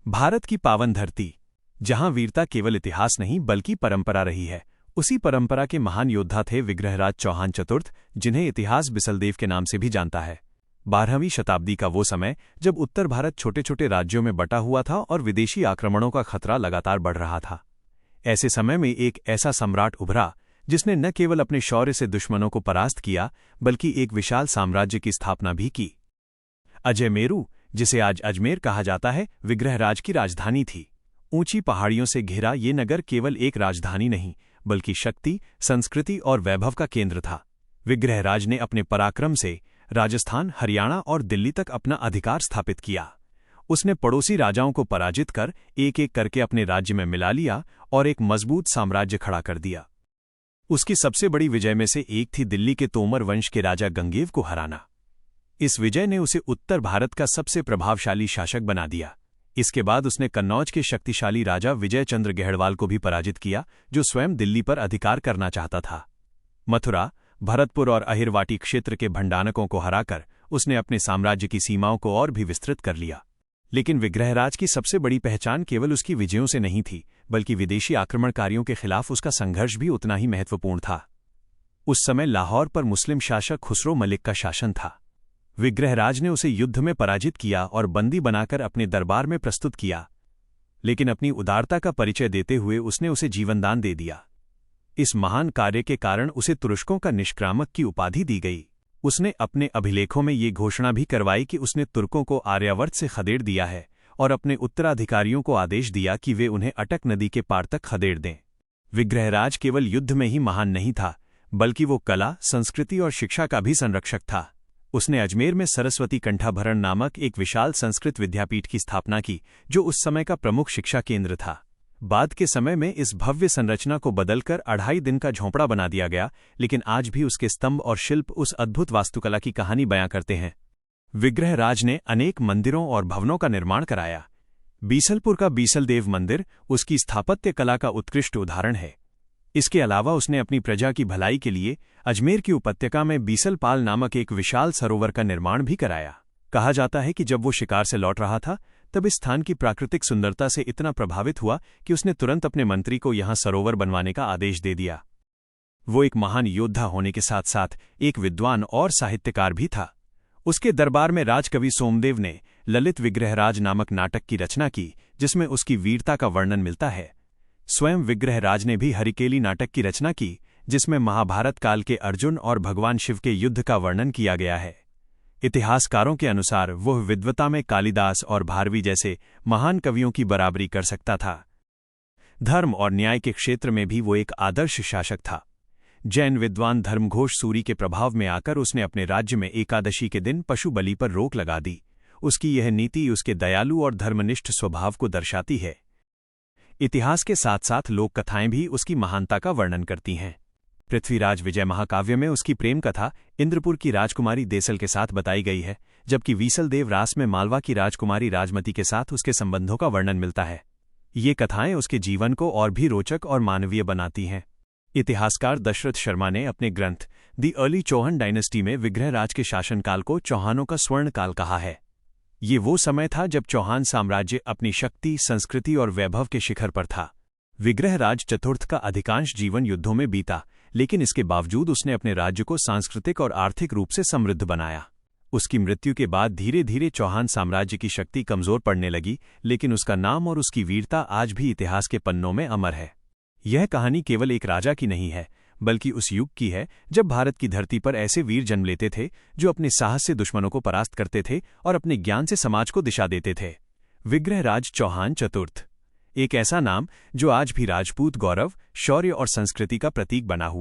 भारत की पावन धरती, जहां वीरता केवल इतिहास नहीं बल्कि परंपरा रही है, उसी परंपरा के महान योद्धा थे विग्रहराज चौहान चतुर्थ, जिन्हें इतिहास बिसलदेव के नाम से भी जानता है। 12वीं शताब्दी का वो समय जब उत्तर भारत छोटे छोटे राज्यों में बटा हुआ था और विदेशी आक्रमणों का खतरा लगातार बढ़ रहा था। ऐसे समय में एक ऐसा सम्राट उभरा जिसने न केवल अपने शौर्य से दुश्मनों को परास्त किया बल्कि एक विशाल साम्राज्य की स्थापना भी की। अजयमेरू, जिसे आज अजमेर कहा जाता है, विग्रहराज की राजधानी थी। ऊंची पहाड़ियों से घिरा ये नगर केवल एक राजधानी नहीं बल्कि शक्ति, संस्कृति और वैभव का केंद्र था। विग्रहराज ने अपने पराक्रम से राजस्थान, हरियाणा और दिल्ली तक अपना अधिकार स्थापित किया। उसने पड़ोसी राजाओं को पराजित कर एक एक करके अपने राज्य में मिला लिया और एक मजबूत साम्राज्य खड़ा कर दिया। उसकी सबसे बड़ी विजय में से एक थी दिल्ली के तोमर वंश के राजा गंगेव को हराना। इस विजय ने उसे उत्तर भारत का सबसे प्रभावशाली शासक बना दिया। इसके बाद उसने कन्नौज के शक्तिशाली राजा विजय चंद्र गहड़वाल को भी पराजित किया, जो स्वयं दिल्ली पर अधिकार करना चाहता था। मथुरा, भरतपुर और अहिरवाटी क्षेत्र के भंडानकों को हराकर उसने अपने साम्राज्य की सीमाओं को और भी विस्तृत कर लिया। लेकिन विग्रहराज की सबसे बड़ी पहचान केवल उसकी विजयों से नहीं थी, बल्कि विदेशी आक्रमणकारियों के खिलाफ उसका संघर्ष भी उतना ही महत्वपूर्ण था। उस समय लाहौर पर मुस्लिम शासक खुसरो मलिक का शासन था। विग्रहराज ने उसे युद्ध में पराजित किया और बंदी बनाकर अपने दरबार में प्रस्तुत किया, लेकिन अपनी उदारता का परिचय देते हुए उसने उसे जीवनदान दे दिया। इस महान कार्य के कारण उसे तुरुष्कों का निष्क्रामक की उपाधि दी गई। उसने अपने अभिलेखों में ये घोषणा भी करवाई कि उसने तुर्कों को आर्यावर्त से खदेड़ दिया है और अपने उत्तराधिकारियों को आदेश दिया कि वे उन्हें अटक नदी के पार तक खदेड़ दें। विग्रहराज केवल युद्ध में ही महान नहीं था, बल्कि वो कला, संस्कृति और शिक्षा का भी संरक्षक था। उसने अजमेर में सरस्वती कंठाभरण नामक एक विशाल संस्कृत विद्यापीठ की स्थापना की, जो उस समय का प्रमुख शिक्षा केंद्र था। बाद के समय में इस भव्य संरचना को बदलकर 2.5 दिन का झोंपड़ा बना दिया गया, लेकिन आज भी उसके स्तंभ और शिल्प उस अद्भुत वास्तुकला की कहानी बयां करते हैं। विग्रहराज ने अनेक मंदिरों और भवनों का निर्माण कराया। बीसलपुर का बीसलदेव मंदिर उसकी स्थापत्य कला का उत्कृष्ट उदाहरण है। इसके अलावा उसने अपनी प्रजा की भलाई के लिए अजमेर की उपत्यका में बीसलपाल नामक एक विशाल सरोवर का निर्माण भी कराया। कहा जाता है कि जब वो शिकार से लौट रहा था, तब इस स्थान की प्राकृतिक सुंदरता से इतना प्रभावित हुआ कि उसने तुरंत अपने मंत्री को यहां सरोवर बनवाने का आदेश दे दिया। वो एक महान योद्धा होने के साथ साथ एक विद्वान और साहित्यकार भी था। उसके दरबार में राजकवि सोमदेव ने ललित विग्रहराज नामक नाटक की रचना की, जिसमें उसकी वीरता का वर्णन मिलता है। स्वयं विग्रहराज ने भी हरिकेली नाटक की रचना की, जिसमें महाभारत काल के अर्जुन और भगवान शिव के युद्ध का वर्णन किया गया है। इतिहासकारों के अनुसार वह विद्वता में कालिदास और भारवी जैसे महान कवियों की बराबरी कर सकता था। धर्म और न्याय के क्षेत्र में भी वो एक आदर्श शासक था। जैन विद्वान धर्मघोष सूरी के प्रभाव में आकर उसने अपने राज्य में एकादशी के दिन पशु बलि पर रोक लगा दी। उसकी यह नीति उसके दयालु और धर्मनिष्ठ स्वभाव को दर्शाती है। इतिहास के साथ साथ लोक कथाएं भी उसकी महानता का वर्णन करती हैं। पृथ्वीराज विजय महाकाव्य में उसकी प्रेम कथा इंद्रपुर की राजकुमारी देसल के साथ बताई गई है, जबकि वीसलदेव रास में मालवा की राजकुमारी राजमती के साथ उसके संबंधों का वर्णन मिलता है। ये कथाएं उसके जीवन को और भी रोचक और मानवीय बनाती हैं। इतिहासकार दशरथ शर्मा ने अपने ग्रंथ द अर्ली चौहान डायनेस्टी में विग्रहराज के शासनकाल को चौहानों का स्वर्णकाल कहा है। ये वो समय था जब चौहान साम्राज्य अपनी शक्ति, संस्कृति और वैभव के शिखर पर था। विग्रहराज चतुर्थ का अधिकांश जीवन युद्धों में बीता, लेकिन इसके बावजूद उसने अपने राज्य को सांस्कृतिक और आर्थिक रूप से समृद्ध बनाया। उसकी मृत्यु के बाद धीरे धीरे चौहान साम्राज्य की शक्ति कमजोर पड़ने लगी, लेकिन उसका नाम और उसकी वीरता आज भी इतिहास के पन्नों में अमर है। यह कहानी केवल एक राजा की नहीं है, बल्कि उस युग की है जब भारत की धरती पर ऐसे वीर जन्म लेते थे जो अपने साहस से दुश्मनों को परास्त करते थे और अपने ज्ञान से समाज को दिशा देते थे। विग्रहराज चौहान चतुर्थ, एक ऐसा नाम जो आज भी राजपूत गौरव, शौर्य और संस्कृति का प्रतीक बना हुआ